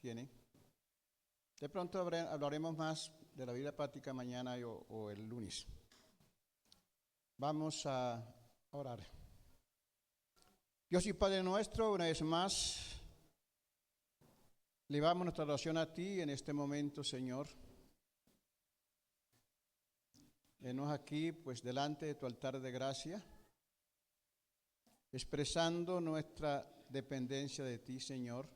tienen. De pronto hablaremos más de la vida práctica mañana o el lunes. Vamos a orar. Dios y Padre nuestro, una vez más, elevamos nuestra oración a ti en este momento, Señor. Venos aquí, pues, delante de tu altar de gracia, expresando nuestra dependencia de ti, Señor,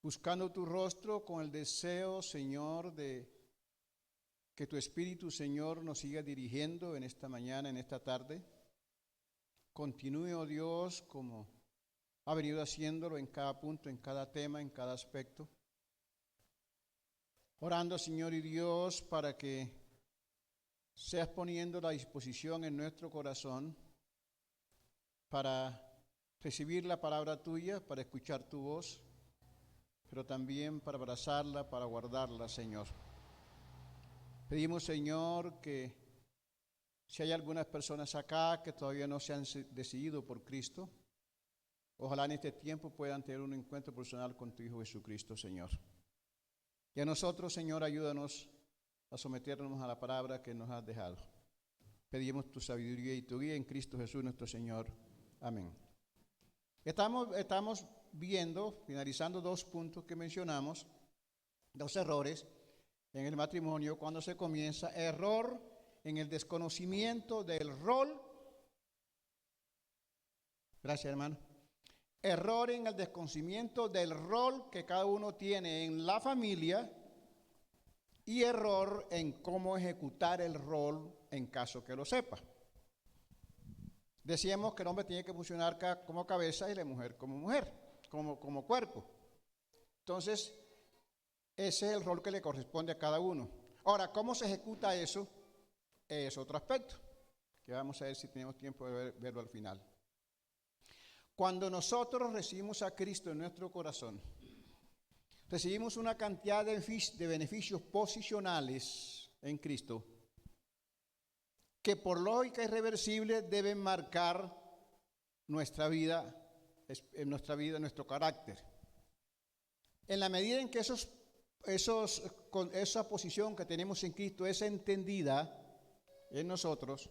buscando tu rostro con el deseo, Señor, de que tu Espíritu, Señor, nos siga dirigiendo en esta mañana, en esta tarde. Continúe, oh Dios, como ha venido haciéndolo en cada punto, en cada tema, en cada aspecto. Orando, Señor y Dios, para que seas poniendo la disposición en nuestro corazón para recibir la palabra tuya, para escuchar tu voz, pero también para abrazarla, para guardarla, Señor. Pedimos, Señor, que si hay algunas personas acá que todavía no se han decidido por Cristo, ojalá en este tiempo puedan tener un encuentro personal con tu Hijo Jesucristo, Señor. Y a nosotros, Señor, ayúdanos a someternos a la palabra que nos has dejado. Pedimos tu sabiduría y tu guía en Cristo Jesús nuestro Señor. Amén. Estamos viendo, finalizando 2 puntos que mencionamos, 2 errores en el matrimonio cuando se comienza. Error en el desconocimiento del rol. Gracias, hermano. Error en el desconocimiento del rol que cada uno tiene en la familia y error en cómo ejecutar el rol en caso que lo sepa. Decíamos que el hombre tiene que funcionar como cabeza y la mujer como mujer, como cuerpo. Entonces, ese es el rol que le corresponde a cada uno. Ahora, ¿cómo se ejecuta eso? Es otro aspecto, que vamos a ver si tenemos tiempo de verlo al final. Cuando nosotros recibimos a Cristo en nuestro corazón, recibimos una cantidad de beneficios posicionales en Cristo que por lógica irreversible deben marcar nuestra vida, nuestro carácter. En la medida en que esa posición que tenemos en Cristo es entendida en nosotros,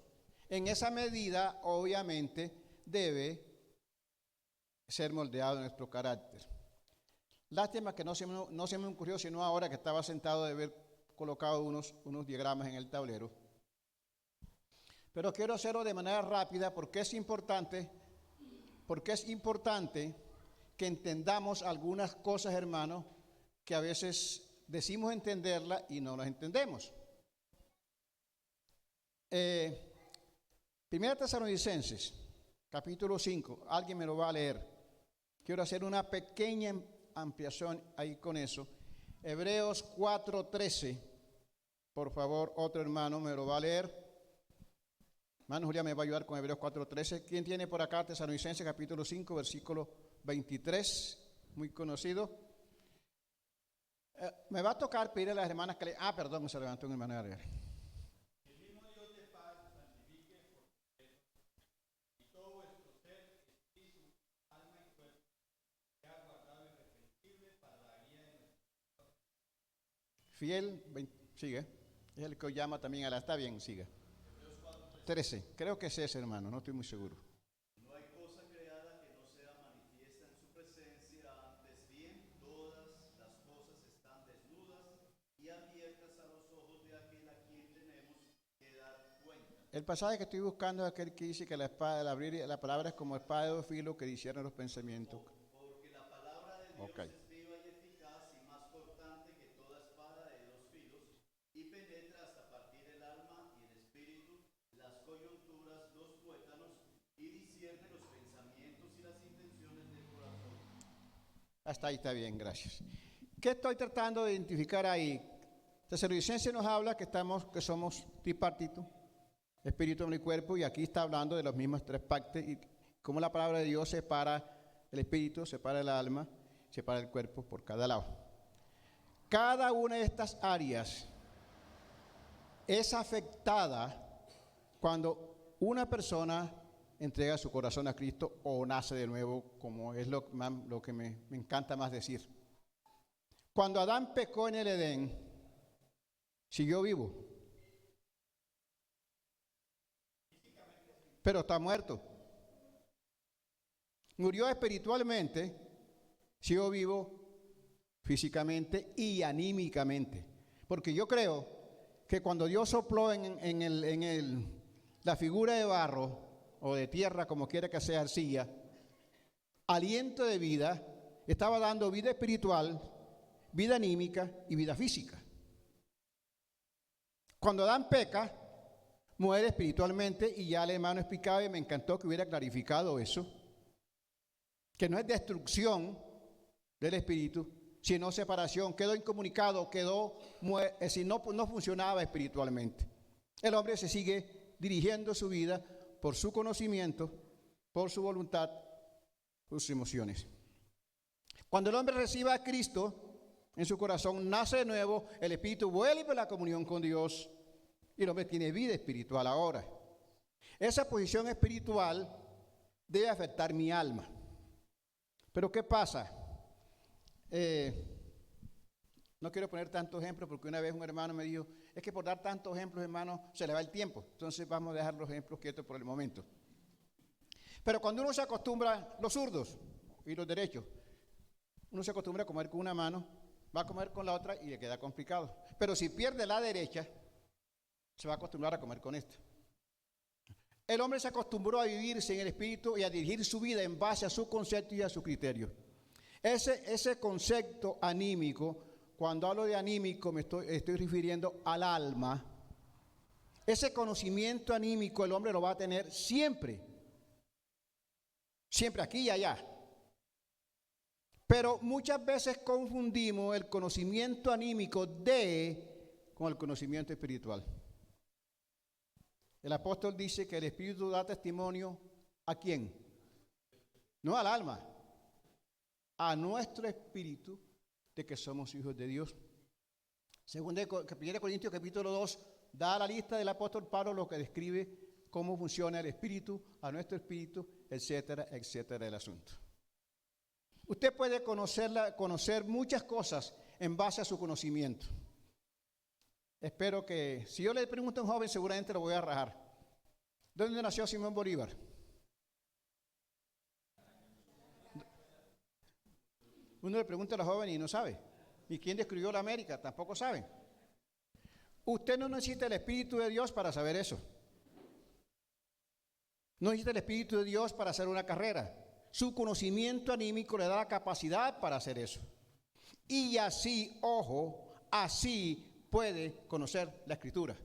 en esa medida obviamente debe ser moldeado nuestro carácter. Lástima que no se me ocurrió sino ahora que estaba sentado de haber colocado unos diagramas en el tablero. Pero quiero hacerlo de manera rápida porque es importante que entendamos algunas cosas, hermanos, que a veces decimos entenderlas y no las entendemos. Primera Tesalonicenses, capítulo 5, alguien me lo va a leer. Quiero hacer una pequeña ampliación ahí con eso. Hebreos 4:13, por favor, otro hermano me lo va a leer. Hermano Julia me va a ayudar con Hebreos 4:13. ¿Quién tiene por acá Tesalonicenses capítulo 5, versículo 23? Muy conocido. Me va a tocar pedir a las hermanas que le... perdón, se levantó un hermano a leer. El mismo Dios de paz os santifique por y todo vuestro ser, espíritu, alma y cuerpo, sea guardado irreprensible para la venida de nuestro Señor. Fiel, sigue. Es el que os llama también a la... Está bien, sigue. 13, creo que es ese, hermano, no estoy muy seguro. No hay cosa creada que no sea manifiesta en su presencia, antes bien, todas las cosas están desnudas y abiertas a los ojos de aquel a quien tenemos que dar cuenta. El pasaje que estoy buscando es aquel que dice que la palabra es como espada de dos filos que discierne los pensamientos. Porque la palabra de Dios es viva y eficaz y más cortante que toda espada de dos filos y penetra hasta partir el alma y el espíritu, las coyunturas, los tuétanos y discierne los pensamientos y las intenciones del corazón. Hasta ahí está bien, gracias. ¿Qué estoy tratando de identificar ahí? Tesalonicenses nos habla que somos tripartito, espíritu, alma y cuerpo, y aquí está hablando de las mismas 3 partes y cómo la palabra de Dios separa el espíritu, separa el alma, separa el cuerpo por cada lado. Cada una de estas áreas es afectada cuando una persona entrega su corazón a Cristo o nace de nuevo, como es lo que me encanta más decir. Cuando Adán pecó en el Edén, siguió vivo, pero está muerto. Murió espiritualmente, siguió vivo físicamente y anímicamente. Porque yo creo que cuando Dios sopló en la figura de barro o de tierra, como quiera que sea, arcilla, aliento de vida, estaba dando vida espiritual, vida anímica y vida física. Cuando Adán peca, muere espiritualmente, y ya el hermano explicaba y me encantó que hubiera clarificado eso, que no es destrucción del espíritu, sino separación. Quedó incomunicado, es decir, no funcionaba espiritualmente. El hombre se sigue dirigiendo su vida por su conocimiento, por su voluntad, por sus emociones. Cuando el hombre reciba a Cristo en su corazón, nace de nuevo, el espíritu vuelve a la comunión con Dios y el hombre tiene vida espiritual ahora. Esa posición espiritual debe afectar mi alma. Pero ¿qué pasa? No quiero poner tantos ejemplos porque una vez un hermano me dijo, es que por dar tantos ejemplos, hermano, se le va el tiempo. Entonces vamos a dejar los ejemplos quietos por el momento. Pero cuando uno se acostumbra, los zurdos y los derechos, uno se acostumbra a comer con una mano, va a comer con la otra y le queda complicado. Pero si pierde la derecha, se va a acostumbrar a comer con esta. El hombre se acostumbró a vivirse en el espíritu y a dirigir su vida en base a su concepto y a su criterio. Ese concepto anímico, cuando hablo de anímico me estoy refiriendo al alma. Ese conocimiento anímico el hombre lo va a tener siempre. Siempre, aquí y allá. Pero muchas veces confundimos el conocimiento anímico con el conocimiento espiritual. El apóstol dice que el espíritu da testimonio ¿a quién? No al alma, a nuestro espíritu de que somos hijos de Dios. Según 1 Corintios capítulo 2, da la lista del apóstol Pablo lo que describe cómo funciona el espíritu, a nuestro espíritu, etcétera, etcétera, el asunto. Usted puede conocer muchas cosas en base a su conocimiento. Espero que, si yo le pregunto a un joven, seguramente lo voy a rajar. ¿Dónde nació Simón Bolívar? Uno le pregunta a los jóvenes y no sabe. ¿Y quién descubrió la América? Tampoco saben. Usted no necesita el Espíritu de Dios para saber eso. No necesita el Espíritu de Dios para hacer una carrera. Su conocimiento anímico le da la capacidad para hacer eso. Y así, ojo, así puede conocer la Escritura,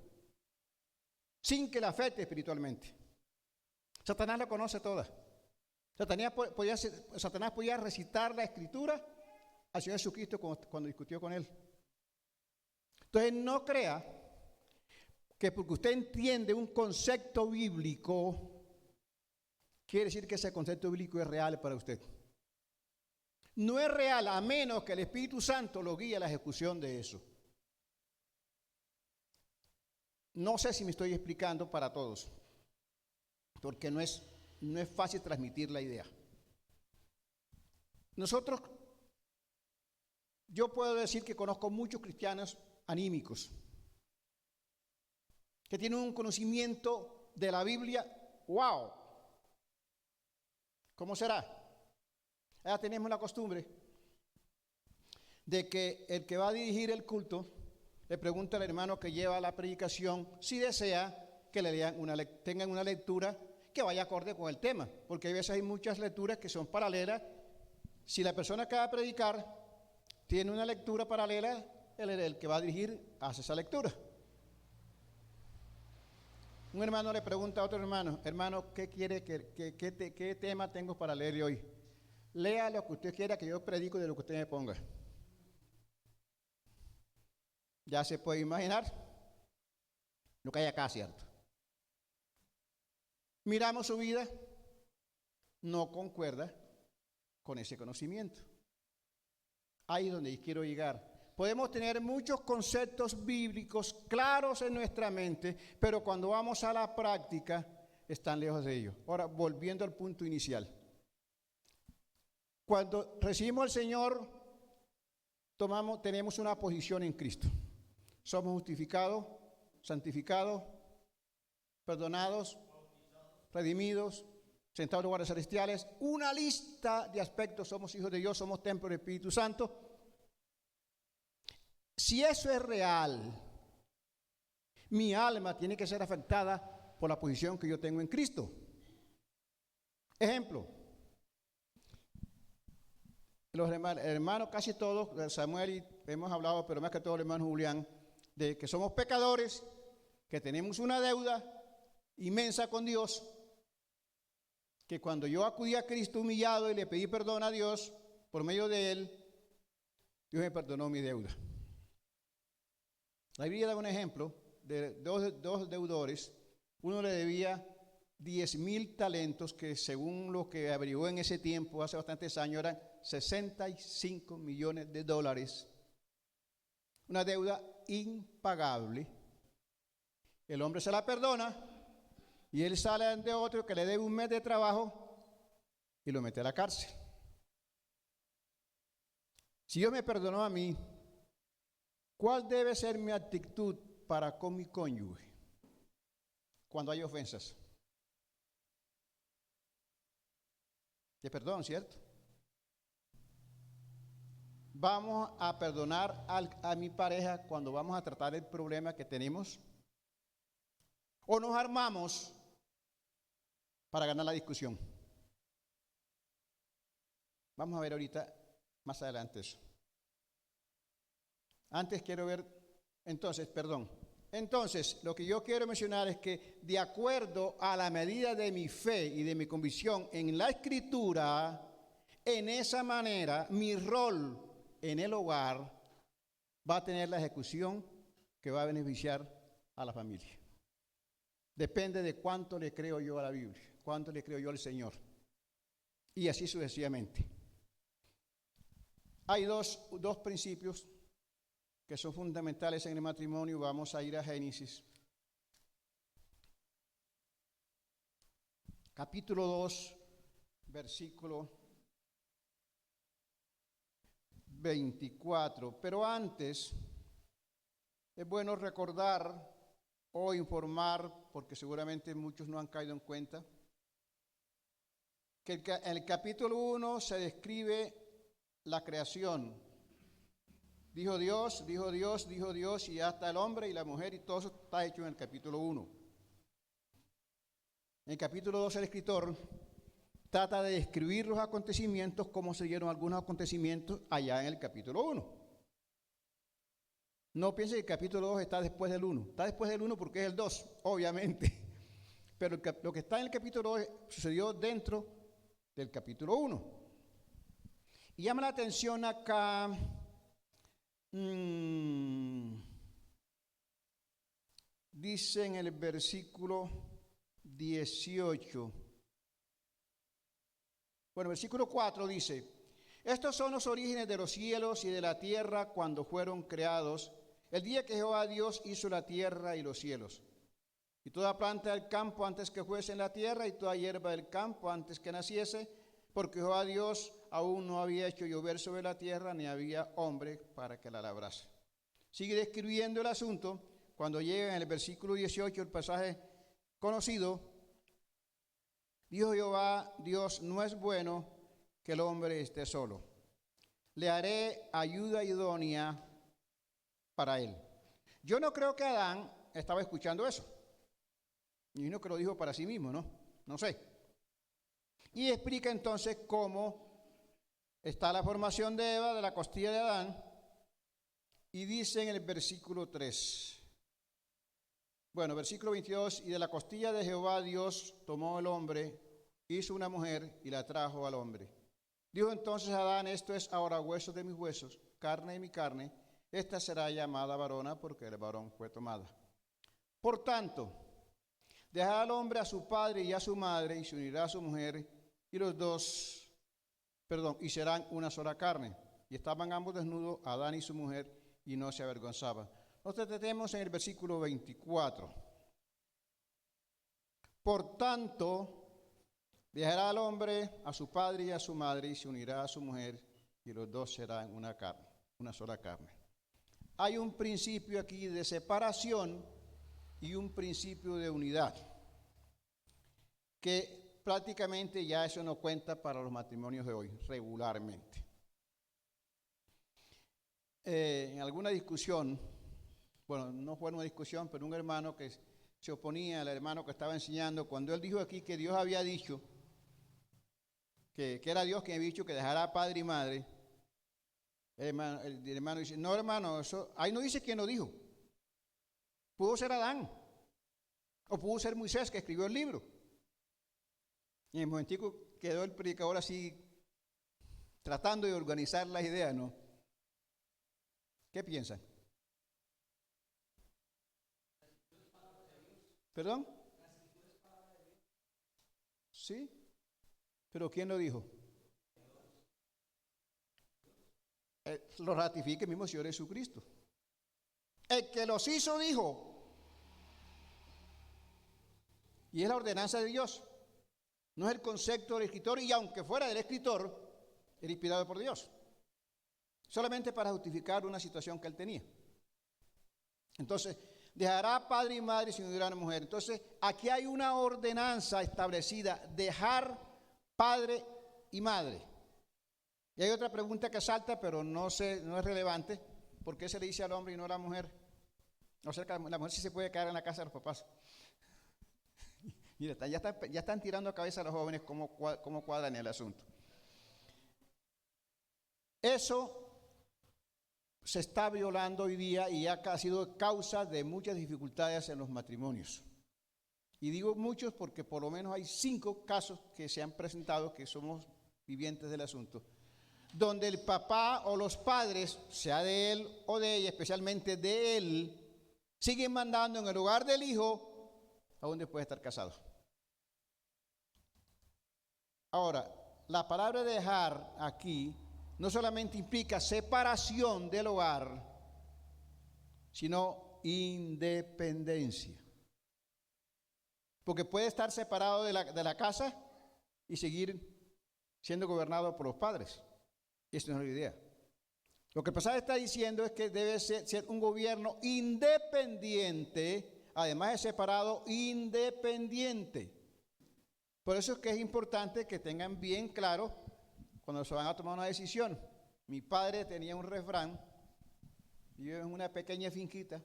sin que la afecte espiritualmente. Satanás la conoce toda. Satanás podía recitar la Escritura al Señor Jesucristo cuando discutió con él. Entonces no crea que porque usted entiende un concepto bíblico, quiere decir que ese concepto bíblico es real para usted. No es real a menos que el Espíritu Santo lo guíe a la ejecución de eso. No sé si me estoy explicando para todos, porque no es fácil transmitir la idea. Yo puedo decir que conozco muchos cristianos anímicos, que tienen un conocimiento de la Biblia, ¡wow! ¿Cómo será? Ya tenemos la costumbre de que el que va a dirigir el culto le pregunta al hermano que lleva la predicación si desea que le tengan una lectura que vaya acorde con el tema, porque a veces hay muchas lecturas que son paralelas. Si la persona que va a predicar tiene una lectura paralela, el que va a dirigir hace esa lectura. Un hermano le pregunta a otro hermano, ¿qué quiere, qué tema tengo para leer hoy? Lea lo que usted quiera que yo predico de lo que usted me ponga. Ya se puede imaginar lo que hay acá, ¿cierto? Miramos su vida, no concuerda con ese conocimiento. Ahí es donde quiero llegar. Podemos tener muchos conceptos bíblicos claros en nuestra mente, pero cuando vamos a la práctica, están lejos de ellos. Ahora, volviendo al punto inicial. Cuando recibimos al Señor, tenemos una posición en Cristo. Somos justificados, santificados, perdonados, redimidos, sentados en lugares celestiales. Una lista de aspectos. Somos hijos de Dios, somos templo del Espíritu Santo. Si eso es real, mi alma tiene que ser afectada por la posición que yo tengo en Cristo. Ejemplo. Los hermanos, casi todos, Samuel y hemos hablado, pero más que todo el hermano Julián, de que somos pecadores, que tenemos una deuda inmensa con Dios, que cuando yo acudí a Cristo humillado y le pedí perdón a Dios, por medio de Él, Dios me perdonó mi deuda. La Biblia da un ejemplo de dos deudores. Uno le debía 10,000 talentos, que según lo que averiguó en ese tiempo, hace bastantes años, eran $65 millones. Una deuda impagable. El hombre se la perdona y él sale de otro que le debe un mes de trabajo y lo mete a la cárcel. Si Dios me perdonó a mí, ¿cuál debe ser mi actitud para con mi cónyuge cuando hay ofensas? De perdón, ¿cierto? Vamos a perdonar a mi pareja cuando vamos a tratar el problema que tenemos, o nos armamos para ganar la discusión. Vamos a ver ahorita más adelante eso. Antes quiero ver, entonces, lo que yo quiero mencionar es que de acuerdo a la medida de mi fe y de mi convicción en la Escritura, en esa manera mi rol en el hogar va a tener la ejecución que va a beneficiar a la familia. Depende de cuánto le creo yo a la Biblia, cuánto le creo yo al Señor. Y así sucesivamente. Hay dos principios que son fundamentales en el matrimonio. Vamos a ir a Génesis. Capítulo 2, versículo 24. Pero antes, es bueno recordar o informar, porque seguramente muchos no han caído en cuenta, que en el capítulo 1 se describe la creación. Dijo Dios, dijo Dios, dijo Dios, y hasta el hombre y la mujer, y todo eso está hecho en el capítulo 1. En el capítulo 2 el escritor trata de describir los acontecimientos, cómo se dieron algunos acontecimientos allá en el capítulo 1. No piense que el capítulo 2 está después del 1. Está después del 1 porque es el 2, obviamente. Pero lo que está en el capítulo 2 sucedió dentro del capítulo 1. Y llama la atención acá, dice en el versículo 18. Bueno, versículo 4 dice: estos son los orígenes de los cielos y de la tierra cuando fueron creados, el día que Jehová Dios hizo la tierra y los cielos. Y toda planta del campo antes que fuese en la tierra, y toda hierba del campo antes que naciese, porque Jehová Dios aún no había hecho llover sobre la tierra, ni había hombre para que la labrase. Sigue describiendo el asunto. Cuando llega en el versículo 18, el pasaje conocido: dijo Jehová Dios, no es bueno que el hombre esté solo. Le haré ayuda idónea para él. Yo no creo que Adán estaba escuchando eso. Y no que lo dijo para sí mismo, ¿no? No sé. Y explica entonces cómo está la formación de Eva de la costilla de Adán. Y dice en el versículo 3. Bueno, versículo 22. Y de la costilla de Jehová Dios tomó el hombre, hizo una mujer y la trajo al hombre. Dijo entonces Adán: esto es ahora hueso de mis huesos, carne de mi carne. Esta será llamada varona porque el varón fue tomada. Por tanto, dejará al hombre a su padre y a su madre, y se unirá a su mujer, y los dos, y serán una sola carne. Y estaban ambos desnudos, Adán y su mujer, y no se avergonzaban. Nos detenemos en el versículo 24. Por tanto, dejará al hombre a su padre y a su madre y se unirá a su mujer y los dos serán una carne, una sola carne. Hay un principio aquí de separación y un principio de unidad, que prácticamente ya eso no cuenta para los matrimonios de hoy, regularmente. En alguna discusión, bueno, no fue una discusión, pero un hermano que se oponía al hermano que estaba enseñando, cuando él dijo aquí que Dios había dicho, que era Dios quien había dicho que dejará padre y madre, el hermano dice, no hermano, eso, ahí no dice quién lo dijo. Pudo ser Adán, o pudo ser Moisés que escribió el libro. Y en el momentico quedó el predicador así, tratando de organizar las ideas, ¿no? ¿Qué piensan? ¿Perdón? ¿Sí? ¿Pero quién lo dijo? Lo ratifica el mismo Señor Jesucristo. El que los hizo dijo, y es la ordenanza de Dios, no es el concepto del escritor, y aunque fuera del escritor, era inspirado por Dios, solamente para justificar una situación que él tenía. Entonces, dejará padre y madre y se unirá a una mujer. Entonces, aquí hay una ordenanza establecida, dejar padre y madre. Y hay otra pregunta que salta, pero no es relevante. ¿Por qué se le dice al hombre y no a la mujer? O sea, la mujer sí se puede quedar en la casa de los papás. Mira, ya están tirando a cabeza a los jóvenes cómo cuadran el asunto. Eso se está violando hoy día y ha sido causa de muchas dificultades en los matrimonios. Y digo muchos porque por lo menos hay 5 casos que se han presentado, que somos vivientes del asunto, donde el papá o los padres, sea de él o de ella, especialmente de él, siguen mandando en el lugar del hijo a donde puede estar casado. Ahora, la palabra dejar aquí no solamente implica separación del hogar, sino independencia. Porque puede estar separado de la casa y seguir siendo gobernado por los padres. Esa no es la idea. Lo que el pasaje está diciendo es que debe ser un gobierno independiente, además de separado, independiente. Por eso es que es importante que tengan bien claro cuando se van a tomar una decisión. Mi padre tenía un refrán, yo en una pequeña finquita,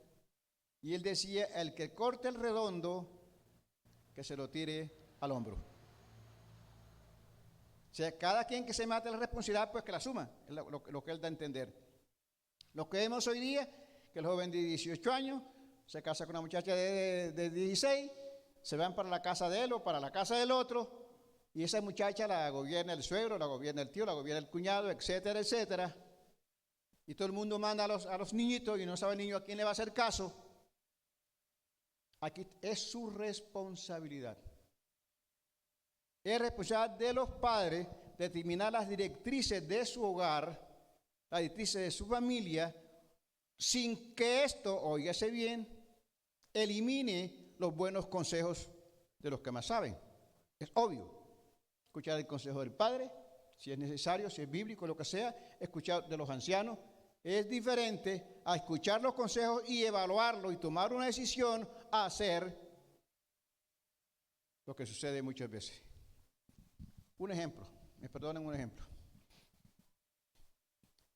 y él decía, el que corte el redondo, que se lo tire al hombro. O sea, cada quien que se mate la responsabilidad, pues que la asuma, es lo que él da a entender. Lo que vemos hoy día, que el joven de 18 años se casa con una muchacha de 16, se van para la casa de él o para la casa del otro, y esa muchacha la gobierna el suegro, la gobierna el tío, la gobierna el cuñado, etcétera, etcétera. Y todo el mundo manda a los niñitos y no sabe el niño a quién le va a hacer caso. Aquí es su responsabilidad. Es responsabilidad de los padres determinar las directrices de su hogar, las directrices de su familia, sin que esto, óigase bien, elimine los buenos consejos de los que más saben. Es obvio. Escuchar el consejo del padre, si es necesario, si es bíblico, lo que sea, escuchar de los ancianos. Es diferente a escuchar los consejos y evaluarlo y tomar una decisión a hacer lo que sucede muchas veces. Un ejemplo, me perdonen un ejemplo.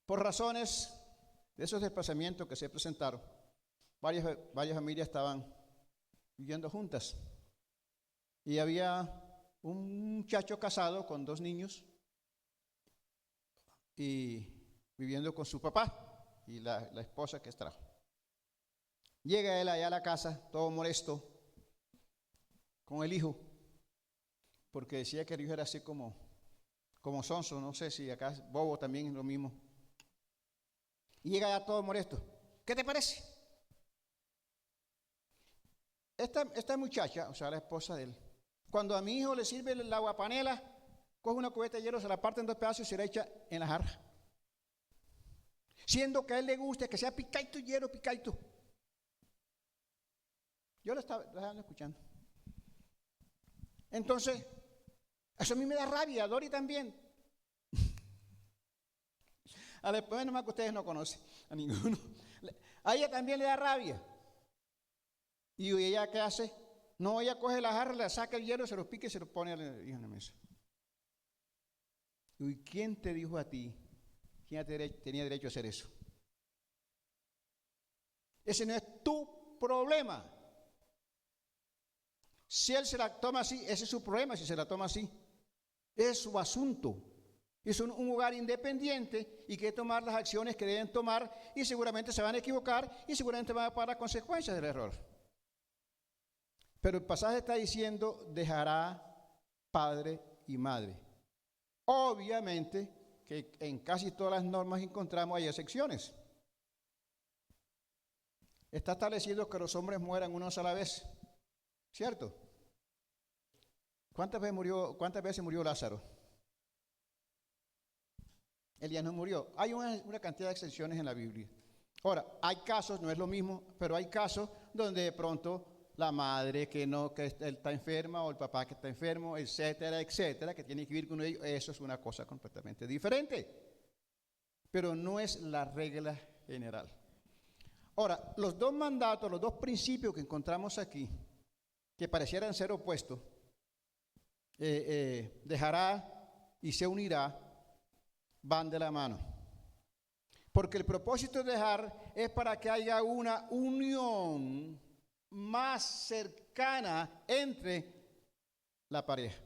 Por razones de esos desplazamientos que se presentaron, varias familias estaban viviendo juntas. Y había un muchacho casado con 2 niños y viviendo con su papá y la esposa que trajo. Llega él allá a la casa, todo molesto, con el hijo, porque decía que el hijo era así como sonso, no sé si acá bobo también es lo mismo. Y llega allá todo molesto. ¿Qué te parece? Esta muchacha, o sea, la esposa de él, cuando a mi hijo le sirve el aguapanela, coge una cubeta de hielo, se la parte en 2 pedazos y se la echa en la jarra. Siendo que a él le gusta que sea picadito, hielo picadito. Yo lo estaba escuchando. Entonces, eso a mí me da rabia, a Dori también. A la esposa nomás que ustedes no conocen, a ninguno. A ella también le da rabia. ¿Y ella qué hace? No, ella coge la jarra, le saca el hielo, se lo pica y se lo pone en la mesa. ¿Y quién te dijo a ti? ¿Quién tenía derecho a hacer eso? Ese no es tu problema. Si él se la toma así, ese es su problema, si se la toma así. Es su asunto. Es un hogar independiente y que tomar las acciones que deben tomar y seguramente se van a equivocar y seguramente van a pagar las consecuencias del error. Pero el pasaje está diciendo, dejará padre y madre. Obviamente que en casi todas las normas encontramos hay excepciones. Está establecido que los hombres mueran una sola vez, ¿cierto? ¿Cuántas veces murió Lázaro? Elías no murió. Hay una cantidad de excepciones en la Biblia. Ahora, hay casos, no es lo mismo, pero hay casos donde de pronto la madre que está enferma o el papá que está enfermo, etcétera, etcétera, que tiene que vivir con ellos, eso es una cosa completamente diferente. Pero no es la regla general. Ahora, los dos mandatos, los dos principios que encontramos aquí, que parecieran ser opuestos, dejará y se unirá, van de la mano. Porque el propósito de dejar es para que haya una unión más cercana entre la pareja.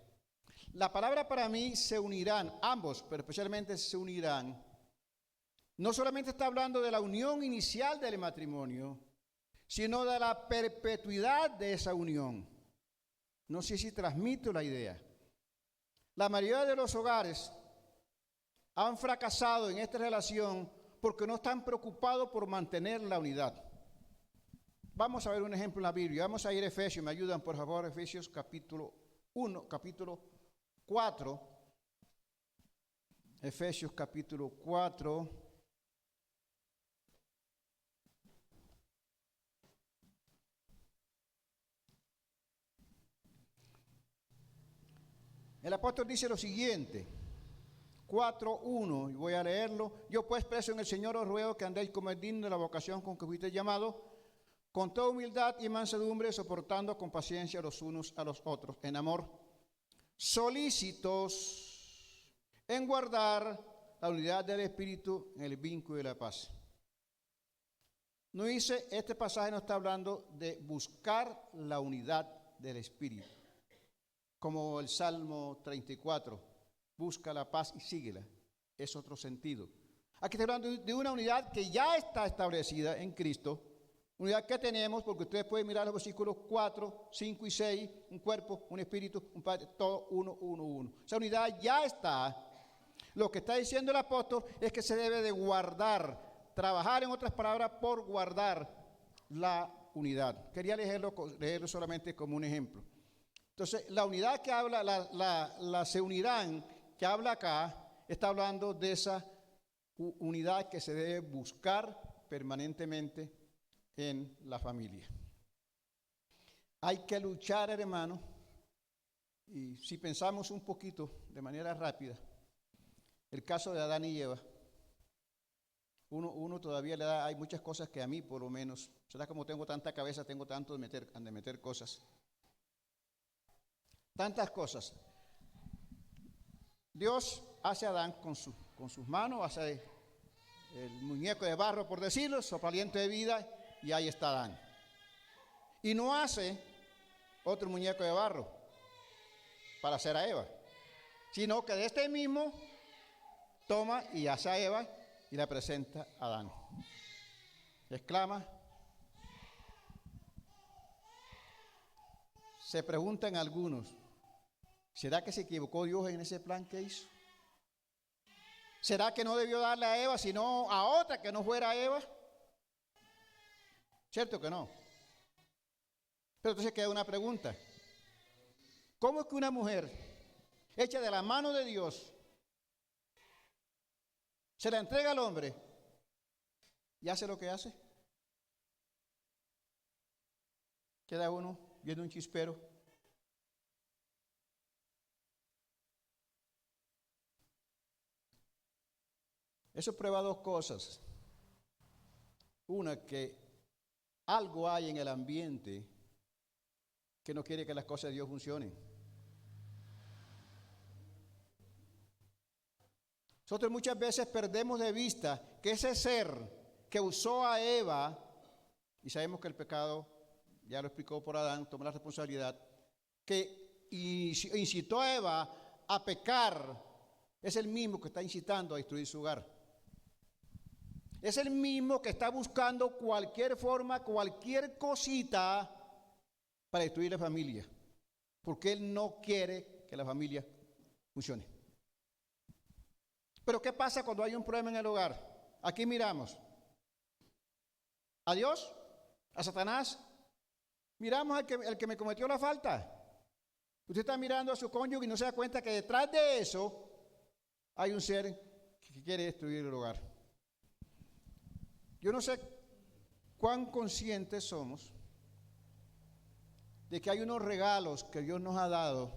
La palabra para mí se unirán, ambos, pero especialmente se unirán. No solamente está hablando de la unión inicial del matrimonio, sino de la perpetuidad de esa unión. No sé si transmito la idea. La mayoría de los hogares han fracasado en esta relación porque no están preocupados por mantener la unidad. Vamos a ver un ejemplo en la Biblia. Vamos a ir a Efesios, me ayudan por favor, Efesios capítulo 4. Efesios capítulo 4. El apóstol dice lo siguiente, 4:1, y voy a leerlo. Yo pues preso en el Señor os ruego que andéis como es digno de la vocación con que fuisteis llamado, con toda humildad y mansedumbre, soportando con paciencia los unos a los otros, en amor, solícitos en guardar la unidad del Espíritu en el vínculo de la paz. No dice, este pasaje no está hablando de buscar la unidad del Espíritu, como el Salmo 34, busca la paz y síguela, es otro sentido. Aquí está hablando de una unidad que ya está establecida en Cristo, unidad que tenemos, porque ustedes pueden mirar los versículos 4, 5 y 6, un cuerpo, un espíritu, un padre, todo uno. Esa unidad ya está. Lo que está diciendo el apóstol es que se debe de guardar, trabajar, en otras palabras, por guardar la unidad. Quería leerlo solamente como un ejemplo. Entonces, la unidad que habla, la se unirán, que habla acá, está hablando de esa unidad que se debe buscar permanentemente en la familia. Hay que luchar, hermano, y si pensamos un poquito de manera rápida, el caso de Adán y Eva, uno todavía le da, hay muchas cosas que a mí por lo menos, será como tengo tanta cabeza, tengo tanto de meter cosas. Tantas cosas. Dios hace a Adán con sus manos, hace el muñeco de barro, por decirlo, sopla aliento de vida, y ahí está Adán. Y no hace otro muñeco de barro para hacer a Eva, sino que de este mismo toma y hace a Eva y la presenta a Adán. Exclama. Se preguntan algunos, ¿será que se equivocó Dios en ese plan que hizo? ¿Será que no debió darle a Eva, sino a otra que no fuera Eva? ¿Cierto que no? Pero entonces queda una pregunta. ¿Cómo es que una mujer hecha de la mano de Dios se la entrega al hombre y hace lo que hace? Queda uno viendo un chispero. Eso prueba dos cosas. Una, que algo hay en el ambiente que no quiere que las cosas de Dios funcionen. Nosotros muchas veces perdemos de vista que ese ser que usó a Eva, y sabemos que el pecado, ya lo explicó por Adán, toma la responsabilidad, que incitó a Eva a pecar, es el mismo que está incitando a destruir su hogar. Es el mismo que está buscando cualquier forma, cualquier cosita para destruir la familia, porque él no quiere que la familia funcione. Pero ¿qué pasa cuando hay un problema en el hogar? Aquí miramos a Dios, a Satanás, miramos al que me cometió la falta. Usted está mirando a su cónyuge y no se da cuenta que detrás de eso hay un ser que quiere destruir el hogar. Yo no sé cuán conscientes somos de que hay unos regalos que Dios nos ha dado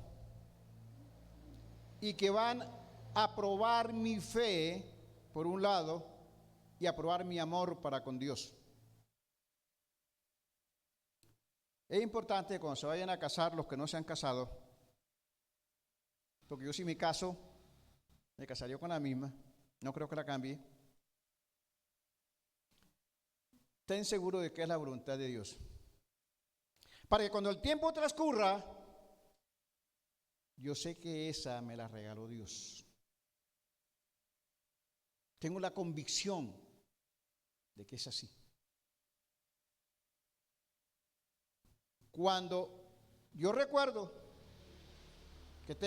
y que van a probar mi fe, por un lado, y a probar mi amor para con Dios. Es importante cuando se vayan a casar los que no se han casado, porque yo si me caso, me casaría con la misma, no creo que la cambie. Estén seguros de que es la voluntad de Dios. Para que cuando el tiempo transcurra, yo sé que esa me la regaló Dios. Tengo la convicción de que es así. Cuando yo recuerdo que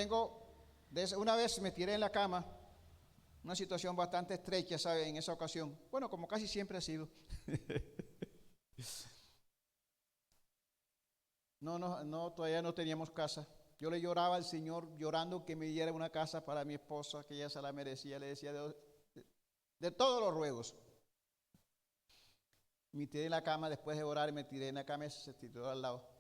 una vez me tiré en la cama, una situación bastante estrecha, ¿sabe? En esa ocasión. Bueno, como casi siempre ha sido. No, todavía no teníamos casa. Yo le lloraba al Señor, llorando que me diera una casa para mi esposa, que ella se la merecía. Le decía de todos los ruegos. Me tiré en la cama, después de orar, me tiré en la cama y se tiró al lado.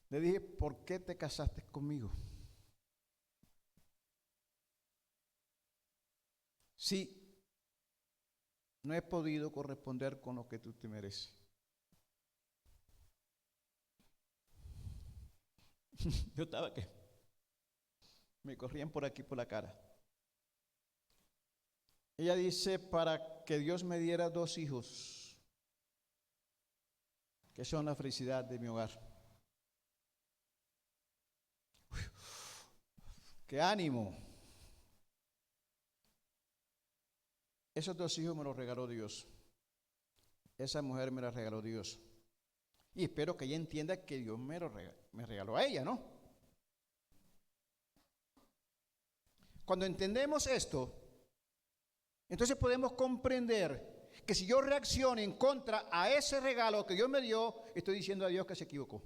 Le dije, ¿por qué te casaste conmigo? Sí, no he podido corresponder con lo que tú te mereces. Yo estaba que me corrían por aquí por la cara. Ella dice, para que Dios me diera 2 hijos, que son la felicidad de mi hogar. ¡Qué ánimo! Esos 2 hijos me los regaló Dios. Esa mujer me la regaló Dios. Y espero que ella entienda que Dios me regaló a ella, ¿no? Cuando entendemos esto, entonces podemos comprender que si yo reacciono en contra a ese regalo que Dios me dio, estoy diciendo a Dios que se equivocó.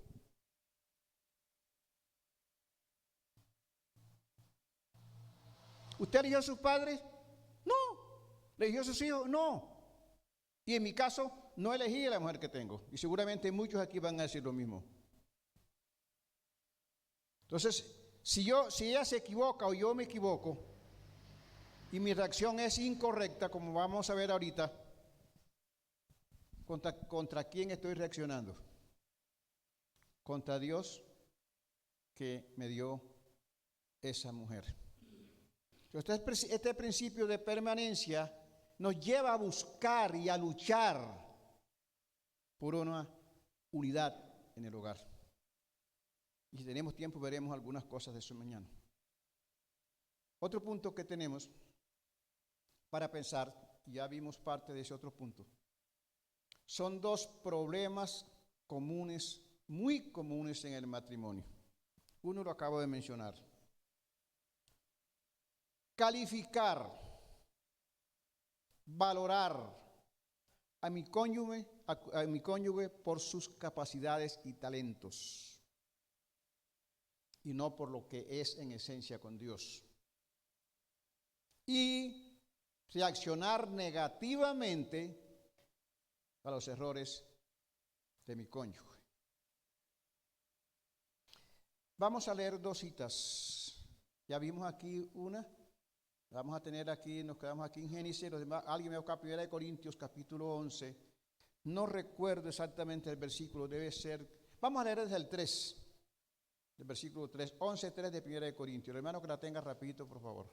¿Usted eligió a sus padres? No. ¿Eligió a sus hijos? No. Y en mi caso, no elegí a la mujer que tengo. Y seguramente muchos aquí van a decir lo mismo. Entonces, si ella se equivoca o yo me equivoco, y mi reacción es incorrecta, como vamos a ver ahorita, ¿contra quién estoy reaccionando? Contra Dios que me dio esa mujer. Este principio de permanencia nos lleva a buscar y a luchar por una unidad en el hogar. Y si tenemos tiempo veremos algunas cosas de eso mañana. Otro punto que tenemos para pensar, ya vimos parte de ese otro punto, son 2 problemas comunes, muy comunes en el matrimonio. Uno lo acabo de mencionar. Calificar, valorar a mi cónyuge por sus capacidades y talentos y no por lo que es en esencia con Dios. Y reaccionar negativamente a los errores de mi cónyuge. Vamos a leer dos citas. Ya vimos aquí una. Vamos a tener aquí, nos quedamos aquí en Génesis. Los demás, alguien me busca 1 Corintios capítulo 11. No recuerdo exactamente el versículo, debe ser. Vamos a leer desde el 3. Del versículo 3, 11:3 de 1 Corintios. El hermano que la tenga rapidito, por favor.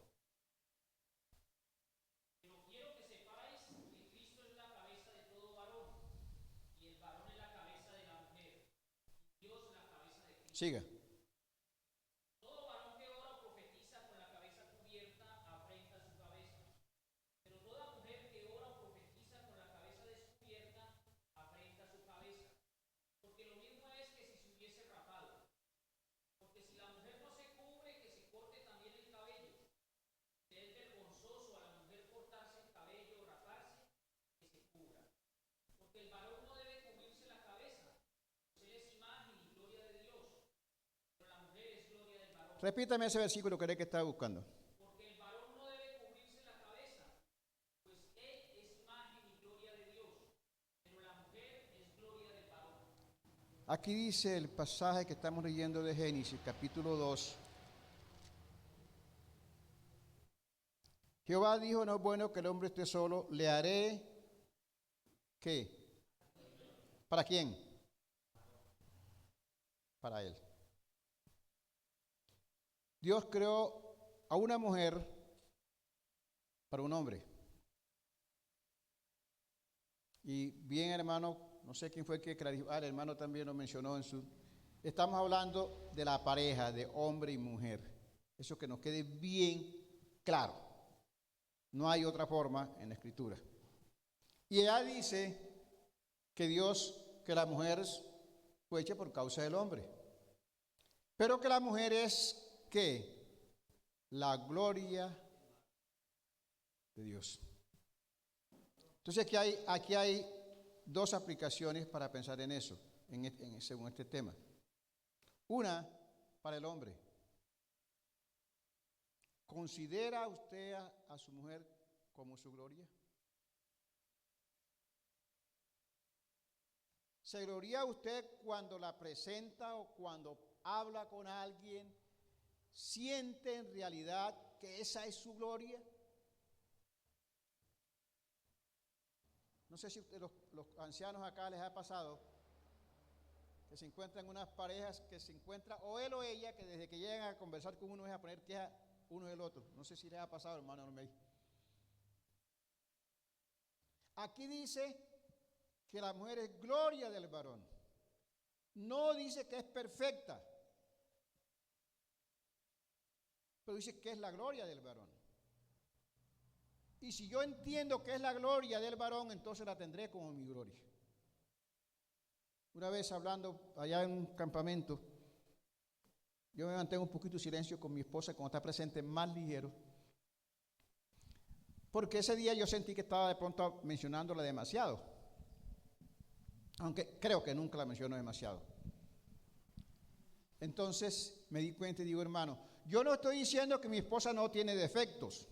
Pero quiero que sepáis que Cristo es la cabeza de todo varón, y el varón es la cabeza de la mujer, y Dios la cabeza de Cristo. Siga. Todo varón que ora o profetiza con la cabeza cubierta afrenta su cabeza, pero toda mujer que ora o profetiza con la cabeza descubierta afrenta su cabeza, porque lo mismo es que si se hubiese rapado. Porque si la mujer no se cubre, que se corte también el cabello. Si es vergonzoso a la mujer cortarse el cabello o raparse, que se cubra. Porque el varón no debe cubrirse la cabeza, pues él es imagen y gloria de Dios, pero la mujer es gloria del varón. Repítame ese versículo que estaba buscando. Porque el varón no debe cubrirse la cabeza, pues él es imagen y gloria de Dios, pero la mujer es gloria del varón. Aquí dice el pasaje que estamos leyendo de Génesis, capítulo 2. Jehová dijo, no es bueno que el hombre esté solo, le haré, ¿qué? ¿Para quién? Para él. Dios creó a una mujer para un hombre. Y bien, hermano, no sé quién fue el que clarificó, el hermano también lo mencionó en su. Estamos hablando de la pareja de hombre y mujer. Eso que nos quede bien claro. No hay otra forma en la Escritura. Y ella dice que que la mujer fue hecha por causa del hombre. Pero que la mujer es, ¿qué? La gloria de Dios. Entonces aquí hay dos aplicaciones para pensar en eso, según este tema. Una, para el hombre. ¿Considera usted a su mujer como su gloria? ¿Se gloria usted cuando la presenta o cuando habla con alguien? ¿Siente en realidad que esa es su gloria? No sé si los ancianos acá les ha pasado que se encuentran unas parejas que se encuentran, o él o ella, que desde que llegan a conversar con uno es a poner queja uno del otro. No sé si les ha pasado, hermano. No me... Aquí dice que la mujer es gloria del varón. No dice que es perfecta, pero dice que es la gloria del varón. Y si yo entiendo que es la gloria del varón, entonces la tendré como mi gloria. Una vez hablando allá en un campamento, yo me mantengo un poquito de silencio con mi esposa cuando está presente, más ligero, porque ese día yo sentí que estaba de pronto mencionándola demasiado, aunque creo que nunca la menciono demasiado. Entonces me di cuenta y digo, hermano, yo no estoy diciendo que mi esposa no tiene defectos.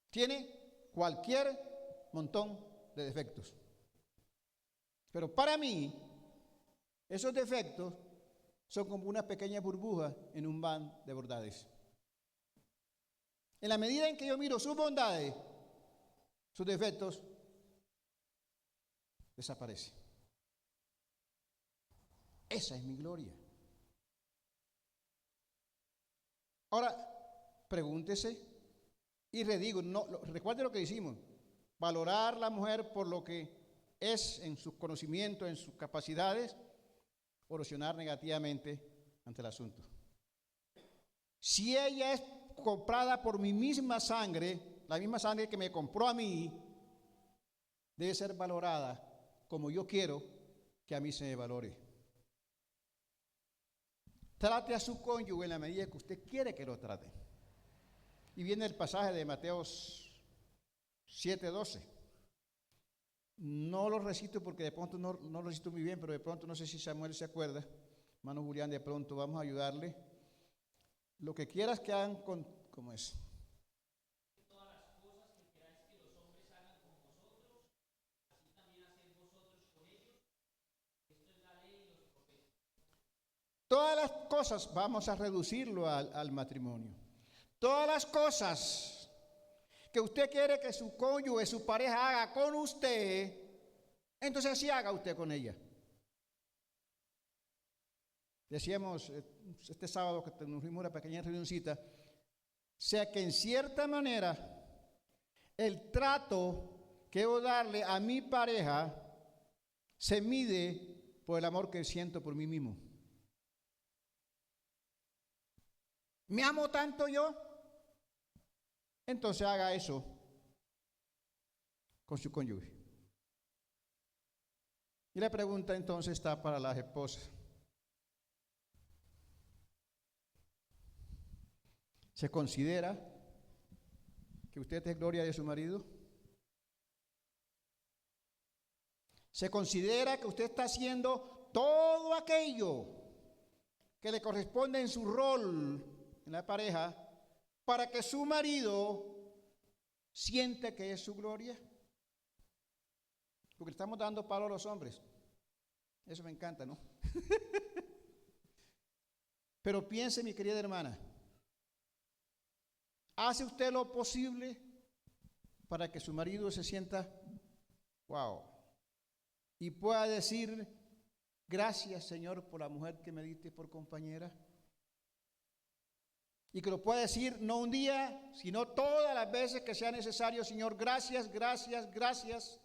Tiene cualquier montón de defectos. Pero para mí, esos defectos son como una pequeña burbuja en un mar de bondades. En la medida en que yo miro sus bondades, sus defectos desaparecen. Esa es mi gloria. Ahora, pregúntese y redigo, recuerde lo que hicimos, valorar la mujer por lo que es en sus conocimientos, en sus capacidades, o reaccionar negativamente ante el asunto. Si ella es comprada por mi misma sangre, la misma sangre que me compró a mí, debe ser valorada como yo quiero que a mí se me valore. Trate a su cónyuge en la medida que usted quiere que lo trate. Y viene el pasaje de Mateo 7:12. No lo recito porque de pronto no lo recito muy bien, pero de pronto no sé si Samuel se acuerda. Hermano Julián, de pronto vamos a ayudarle. Lo que quieras que hagan ¿cómo es? Todas las cosas que queráis que los hombres hagan con vosotros, así también haced vosotros con ellos. Esto es la ley y los profetas. Todas las cosas, vamos a reducirlo al matrimonio. Todas las cosas que usted quiere que su cónyuge, su pareja haga con usted, entonces así haga usted con ella. Decíamos este sábado que nos fuimos a una pequeña reunioncita, sea que en cierta manera el trato que debo darle a mi pareja se mide por el amor que siento por mí mismo. ¿Me amo tanto yo? Entonces haga eso con su cónyuge. Y la pregunta entonces está para las esposas. ¿Se considera que usted es gloria de su marido? ¿Se considera que usted está haciendo todo aquello que le corresponde en su rol en la pareja para que su marido sienta que es su gloria? Porque estamos dando palo a los hombres. Eso me encanta, ¿no? Pero piense, mi querida hermana, ¿hace usted lo posible para que su marido se sienta wow y pueda decir gracias, Señor, por la mujer que me diste por compañera? Y que lo pueda decir no un día, sino todas las veces que sea necesario, Señor, gracias, gracias, gracias.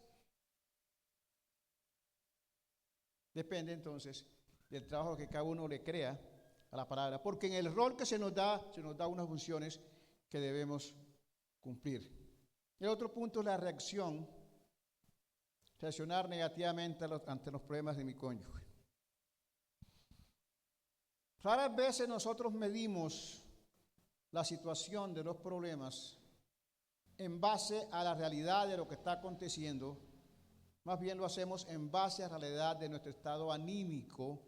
Depende entonces del trabajo que cada uno le crea a la palabra, porque en el rol que se nos da unas funciones que debemos cumplir. El otro punto es la reaccionar negativamente ante los problemas de mi cónyuge. Raras veces nosotros medimos la situación de los problemas en base a la realidad de lo que está aconteciendo, más bien lo hacemos en base a la realidad de nuestro estado anímico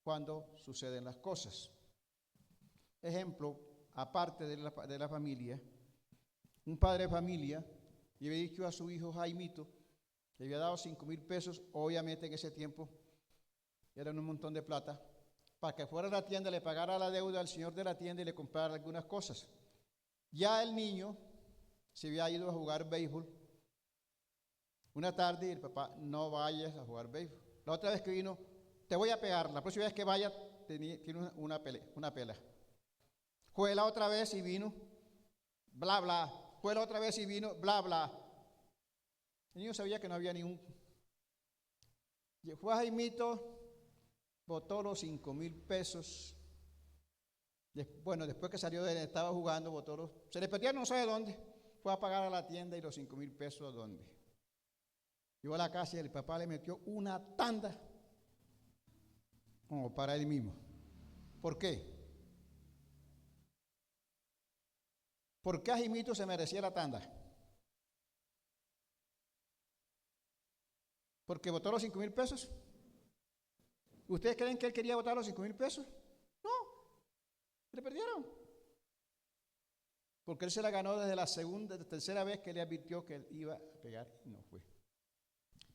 cuando suceden las cosas. Ejemplo, aparte de la familia, un padre de familia le había dicho a su hijo Jaimito, le había dado 5,000 pesos, obviamente en ese tiempo eran un montón de plata, para que fuera a la tienda, le pagara la deuda al señor de la tienda y le comprara algunas cosas. Ya el niño se había ido a jugar béisbol una tarde y el papá, no vayas a jugar béisbol. La otra vez que vino, te voy a pegar, la próxima vez que vaya tiene una pela. Fue la otra vez y vino, bla, bla. Fue la otra vez y vino, bla, bla. El niño sabía que no había ningún. Fue a Jaimito, botó los 5,000 pesos. Bueno, después que salió de él, estaba jugando, botó los. Se le perdieron no sé de dónde. Fue a pagar a la tienda y los 5,000 pesos ¿a dónde? Llegó a la casa y el papá le metió una tanda como para él mismo. ¿Por qué? ¿Por qué a Jaimito se merecía la tanda? ¿Porque votó los 5,000 pesos? ¿Ustedes creen que él quería votar los 5,000 pesos? No, le perdieron. Porque él se la ganó desde la tercera vez que le advirtió que él iba a pegar y no fue.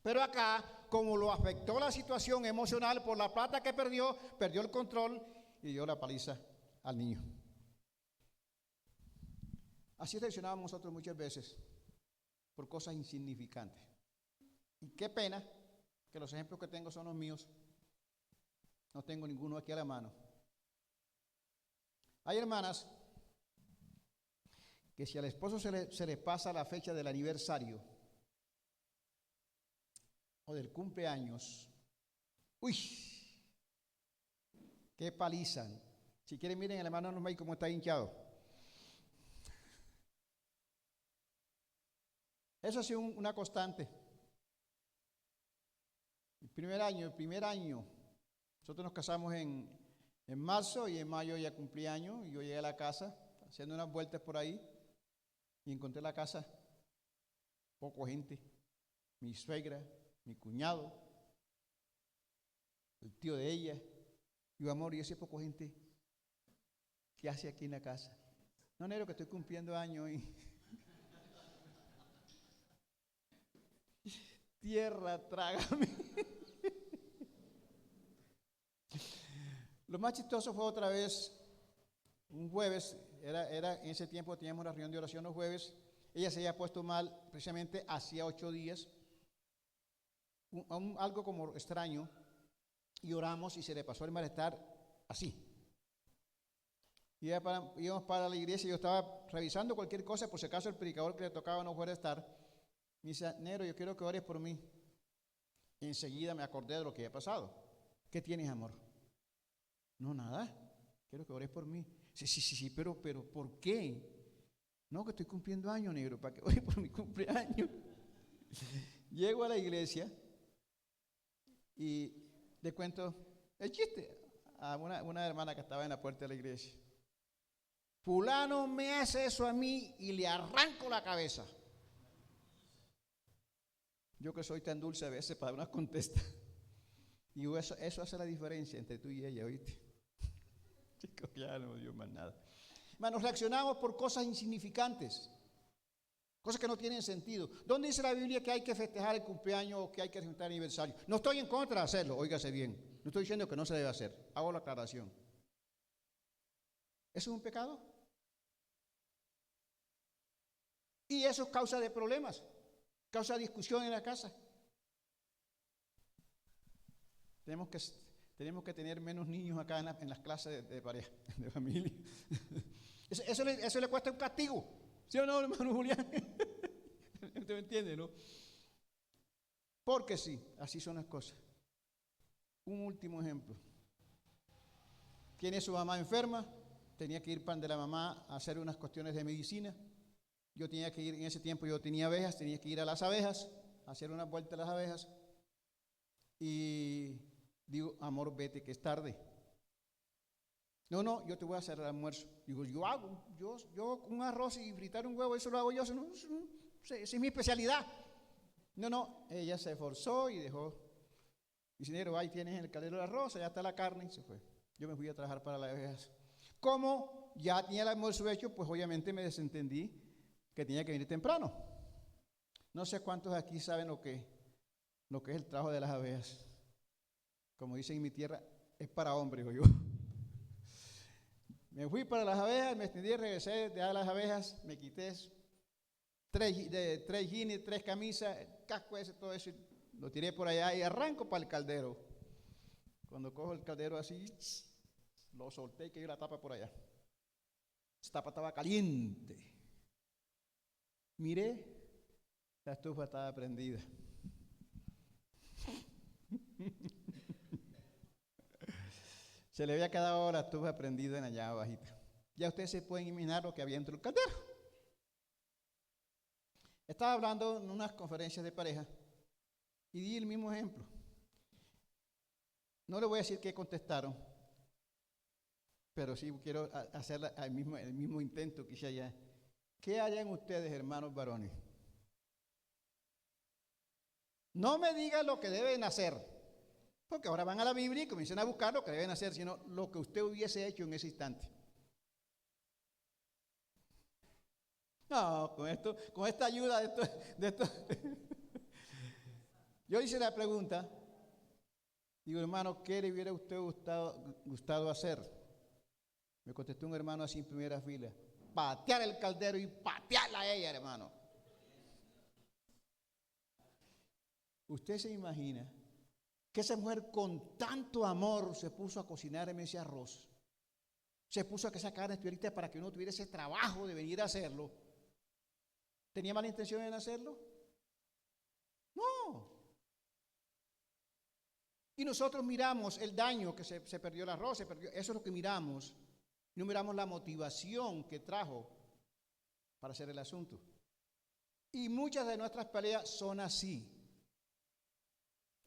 Pero acá, como lo afectó la situación emocional por la plata que perdió el control y dio la paliza al niño. Así reaccionábamos nosotros muchas veces por cosas insignificantes. Y qué pena que los ejemplos que tengo son los míos. No tengo ninguno aquí a la mano. Hay hermanas que si al esposo se le pasa la fecha del aniversario o del cumpleaños, uy, qué paliza. Si quieren miren el hermano Norma cómo está hinchado. Eso ha sido una constante. El primer año, nosotros nos casamos en marzo y en mayo ya cumplí año y yo llegué a la casa haciendo unas vueltas por ahí y encontré la casa, poco gente, mi suegra, mi cuñado, el tío de ella. Digo, amor, y ese poco gente, ¿qué hace aquí en la casa? No, negro, que estoy cumpliendo años y tierra, trágame. Lo más chistoso fue otra vez, un jueves, en ese tiempo teníamos una reunión de oración los jueves, ella se había puesto mal precisamente hacía 8 días, algo como extraño, y oramos y se le pasó el malestar así. Íbamos para la iglesia y yo estaba revisando cualquier cosa, por si acaso el predicador que le tocaba no fuera a estar. Me dice, Nero, yo quiero que ores por mí. Y enseguida me acordé de lo que había pasado. ¿Qué tienes, amor? No, nada. Quiero que ores por mí. Sí, pero ¿por qué? No, que estoy cumpliendo años, negro, para que ore por mi cumpleaños. Llego a la iglesia y le cuento el chiste a una hermana que estaba en la puerta de la iglesia. Fulano me hace eso a mí y le arranco la cabeza. Yo que soy tan dulce a veces para unas contestas. Y eso hace la diferencia entre tú y ella, ¿oíste? Chicos, ya no dio más nada. Hermanos, reaccionamos por cosas insignificantes, cosas que no tienen sentido. ¿Dónde dice la Biblia que hay que festejar el cumpleaños o que hay que festejar el aniversario? No estoy en contra de hacerlo, óigase bien. No estoy diciendo que no se debe hacer. Hago la aclaración. ¿Eso es un pecado? Y eso es causa de problemas, causa de discusión en la casa. Tenemos que tener menos niños acá en las clases de pareja, de familia. Eso le cuesta un castigo. ¿Sí o no, hermano Julián? ¿Usted me entiende, no? Porque sí, así son las cosas. Un último ejemplo. Tiene su mamá enferma, tenía que ir pan de la mamá a hacer unas cuestiones de medicina. Yo tenía que ir, en ese tiempo yo tenía abejas, tenía que ir a las abejas, a hacer una vuelta a las abejas. Y digo, amor, vete que es tarde. No, yo te voy a hacer el almuerzo. Digo, yo un arroz y fritar un huevo, eso lo hago yo, eso es mi especialidad. No, ella se esforzó y dejó. Dice, negro, ahí tienes el caldero de arroz, allá está la carne, y se fue. Yo me fui a trabajar para las abejas. Como ya tenía el almuerzo hecho, pues obviamente me desentendí que tenía que venir temprano. No sé cuántos aquí saben lo que es el trabajo de las abejas. Como dicen en mi tierra, es para hombres, oigo. Me fui para las abejas, me extendí, regresé de las abejas, me quité 3 jeans, 3 camisas, el casco ese, todo eso, lo tiré por allá y arranco para el caldero. Cuando cojo el caldero así, lo solté y cayó la tapa por allá. Esa tapa estaba caliente. Miré, la estufa estaba prendida. Se le había quedado la estufa prendida en allá abajito. Ya ustedes se pueden imaginar lo que había dentro del caldero. Estaba hablando en unas conferencias de pareja y di el mismo ejemplo. No le voy a decir qué contestaron, pero sí quiero hacer el mismo intento que hice allá. ¿Qué harían ustedes, hermanos varones? No me digan lo que deben hacer, porque ahora van a la Biblia y comienzan a buscar lo que deben hacer, sino lo que usted hubiese hecho en ese instante. No, con esta ayuda de esto. Yo hice la pregunta, digo, hermano, ¿qué le hubiera usted gustado hacer? Me contestó un hermano así en primera fila: patear el caldero y patearla a ella, hermano. ¿Usted se imagina que esa mujer con tanto amor se puso a cocinarme ese arroz? Se puso a que esa carne estuviera para que uno tuviera ese trabajo de venir a hacerlo. ¿Tenía mala intención en hacerlo? No. Y nosotros miramos el daño que se perdió el arroz, eso es lo que miramos. No miramos la motivación que trajo para hacer el asunto. Y muchas de nuestras peleas son así.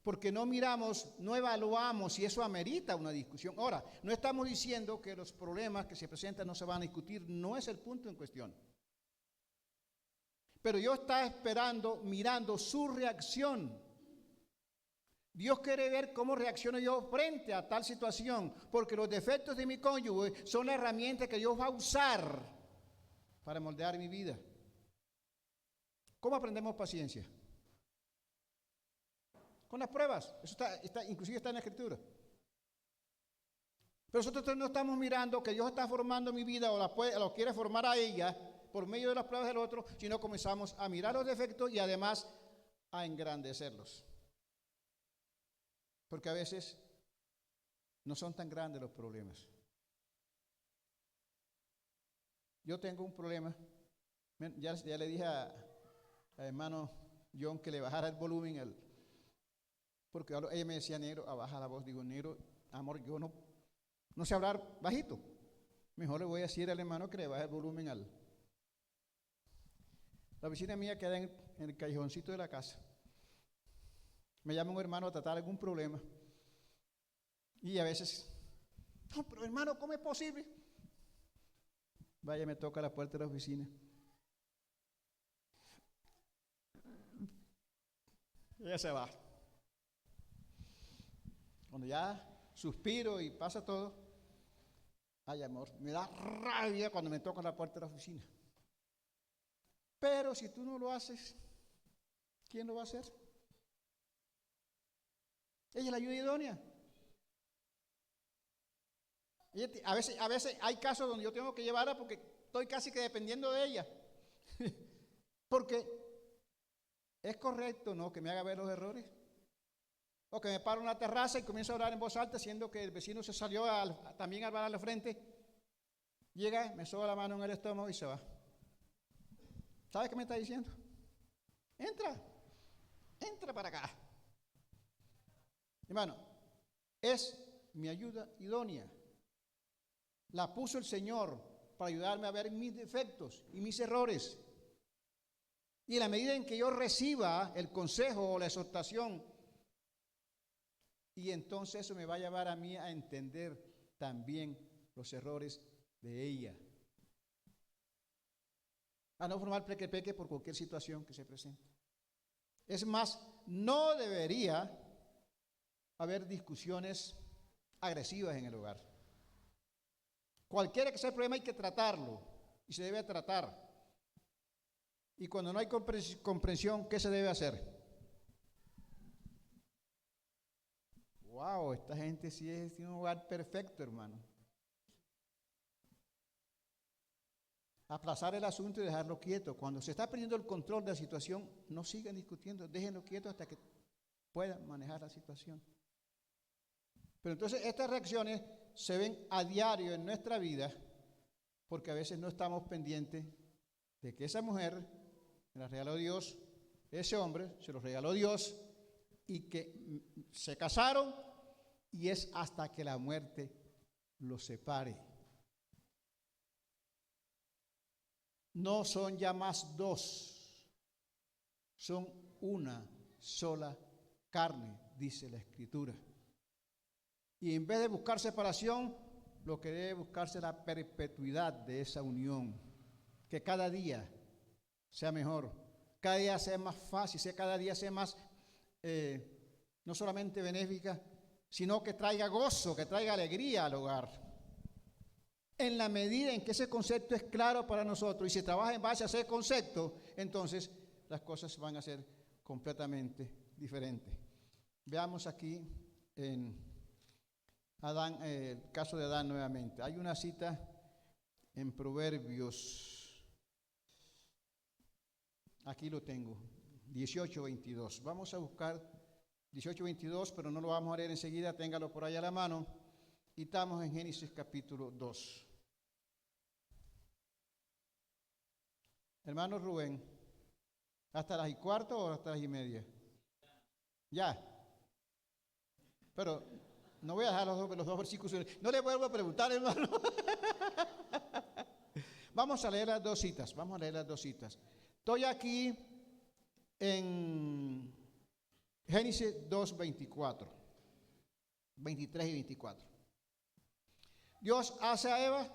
Porque no miramos, no evaluamos si eso amerita una discusión. Ahora, no estamos diciendo que los problemas que se presentan no se van a discutir, no es el punto en cuestión. Pero yo estaba esperando, mirando su reacción. Dios quiere ver cómo reacciono yo frente a tal situación, porque los defectos de mi cónyuge son la herramienta que Dios va a usar para moldear mi vida. ¿Cómo aprendemos paciencia? Con las pruebas. Eso inclusive está en la Escritura. Pero nosotros no estamos mirando que Dios está formando mi vida o lo quiere formar a ella por medio de las pruebas del otro, sino comenzamos a mirar los defectos y además a engrandecerlos. Porque a veces no son tan grandes los problemas. Yo tengo un problema. Ya le dije al hermano John que le bajara el volumen. Porque ella me decía, negro, baja la voz. Digo, negro, amor, yo no sé hablar bajito. Mejor le voy a decir al hermano que le baje el volumen La oficina mía queda en el callejoncito de la casa. Me llama un hermano a tratar algún problema. Y a veces, no, pero hermano, ¿cómo es posible? Vaya, me toca la puerta de la oficina. Ella se va. Cuando ya suspiro y pasa todo, ay amor, me da rabia cuando me toca la puerta de la oficina. Pero si tú no lo haces, ¿quién lo va a hacer? Ella es la ayuda idónea. A veces hay casos donde yo tengo que llevarla porque estoy casi que dependiendo de ella. Porque es correcto, ¿no?, que me haga ver los errores. O que me paro en una terraza y comienzo a hablar en voz alta, siendo que el vecino se salió también a hablar a la frente. Llega, me soba la mano en el estómago y se va. ¿Sabe qué me está diciendo? Entra para acá. Hermano, es mi ayuda idónea. La puso el Señor para ayudarme a ver mis defectos y mis errores. Y en la medida en que yo reciba el consejo o la exhortación, y entonces eso me va a llevar a mí a entender también los errores de ella. A no formar peque por cualquier situación que se presente. Es más, no debería haber discusiones agresivas en el hogar. Cualquiera que sea el problema hay que tratarlo y se debe tratar. Y cuando no hay comprensión, ¿qué se debe hacer? Wow, esta gente sí es un hogar perfecto, hermano. Aplazar el asunto y dejarlo quieto. Cuando se está perdiendo el control de la situación, no sigan discutiendo, déjenlo quieto hasta que puedan manejar la situación. Pero entonces estas reacciones se ven a diario en nuestra vida porque a veces no estamos pendientes de que esa mujer me la regaló Dios, ese hombre se lo regaló Dios y que se casaron y es hasta que la muerte los separe. No son ya más dos, son una sola carne, dice la Escritura. Y en vez de buscar separación, lo que debe buscarse es la perpetuidad de esa unión. Que cada día sea mejor, cada día sea más fácil, cada día sea más, no solamente benéfica, sino que traiga gozo, que traiga alegría al hogar. En la medida en que ese concepto es claro para nosotros y se trabaja en base a ese concepto, entonces las cosas van a ser completamente diferentes. Veamos aquí en Adán, el caso de Adán nuevamente. Hay una cita en Proverbios, aquí lo tengo, 18:22. Vamos a buscar 18:22, pero no lo vamos a leer enseguida, téngalo por ahí a la mano. Y estamos en Génesis capítulo 2. Hermano Rubén, ¿hasta las 1:15 o hasta las 1:30? Ya. Pero no voy a dejar los dos versículos. No le vuelvo a preguntar, hermano. Vamos a leer las dos citas. Estoy aquí en Génesis 2:24, 23 y 24. Dios hace a Eva,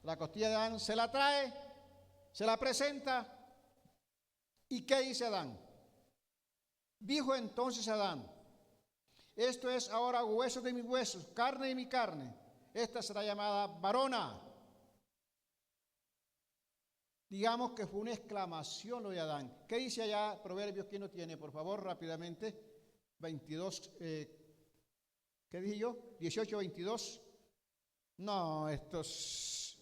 la costilla de Adán, se la trae, se la presenta. ¿Y qué dice Adán? Dijo entonces Adán: esto es ahora hueso de mis huesos, carne de mi carne. Esta será llamada varona. Digamos que fue una exclamación lo de Adán. ¿Qué dice allá Proverbios? ¿Quién lo tiene? Por favor, rápidamente. 22, ¿qué dije yo? 18:22. No, estos...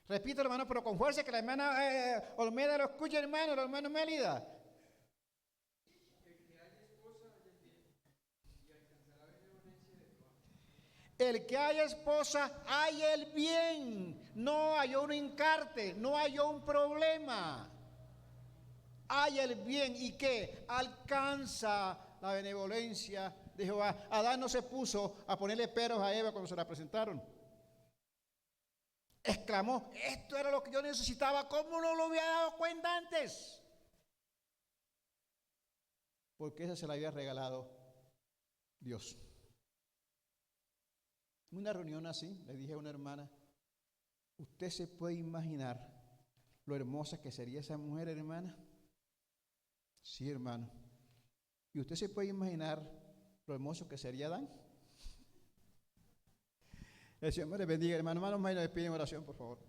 Repito, hermano, pero con fuerza, que la hermana Olmeda lo escuche, hermano, la hermana Mélida. El que haya esposa, hay el bien. No hay un encarte, no hay un problema. Hay el bien. ¿Y qué? Alcanza la benevolencia de Jehová. Adán no se puso a ponerle peros a Eva cuando se la presentaron. Exclamó, esto era lo que yo necesitaba. ¿Cómo no lo había dado cuenta antes? Porque esa se la había regalado Dios. En una reunión así, le dije a una hermana, ¿usted se puede imaginar lo hermosa que sería esa mujer, hermana? Sí, hermano. ¿Y usted se puede imaginar lo hermoso que sería Adán? El Señor me le bendiga, hermano. Hermanos, me le piden oración, por favor.